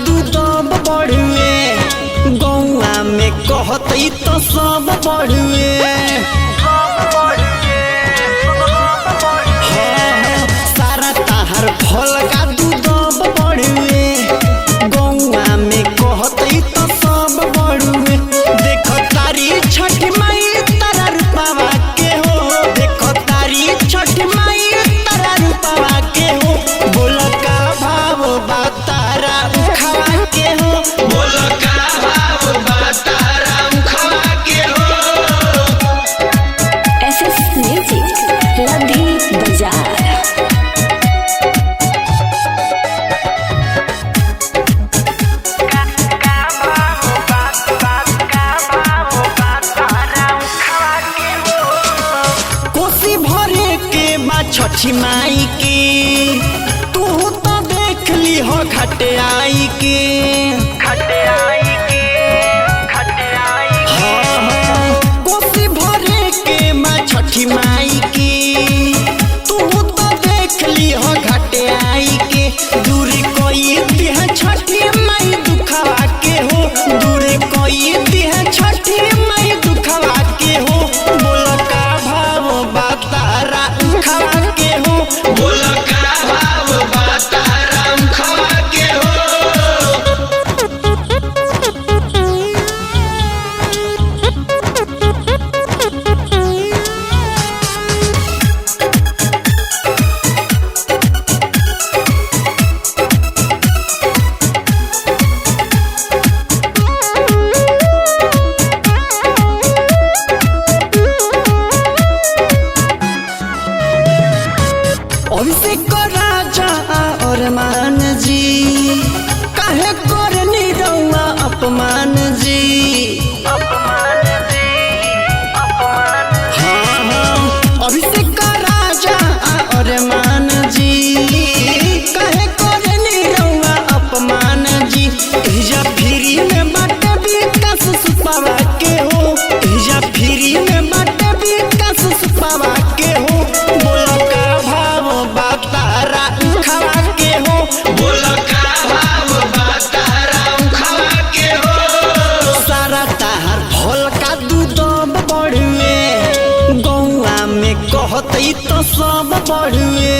दूध बढ़ुए गौआ में कहते तो सब बढ़ुए। सारा ताहर फल का दूध बढ़ुए गौआ में कहते तो सब बढ़ुए। देख तारी छठ माई तारा रूपावा के हो, देख तारी छठ माई तारा रूपावा के हो। बोल का भाव बा तारा उखावा के हो, बोल का भाव बा तारा उखावा के हो। SS Music लधी बाजार। कोसी भरे के बा छठी माई के, तू तो देख ली हो घाटे आई के। हाँ, कोसी भरे के बा छठी माई के, तू तो देख ली हो घाटे आई के। दूरी कोई दिह छठी माई दुखवा के हो, दूरी कोई दिह छठी माई दुखवा के हो। बोल का भाव बा तारा उखवा के हो, बोल का भाव बा तारा उखवा के हो। अभिषेक राजा और मान जी काहे करनी रउआ अपमान जी। हाँ, अभिषेक राजा और मान जी काहे करनी रउआ अपमान जी। एजा फ्री में बाटे विकास सुपावा के हो, एजा फ्री में बाटे विकास सुपावा के हो। बोल का भाव बा तारा उखावा के हो, बोल का भाव बा तारा उखावा के हो। सारा ताहर फल का दूध बढ़ुए गौआ में कहते तो सब बढ़ुए।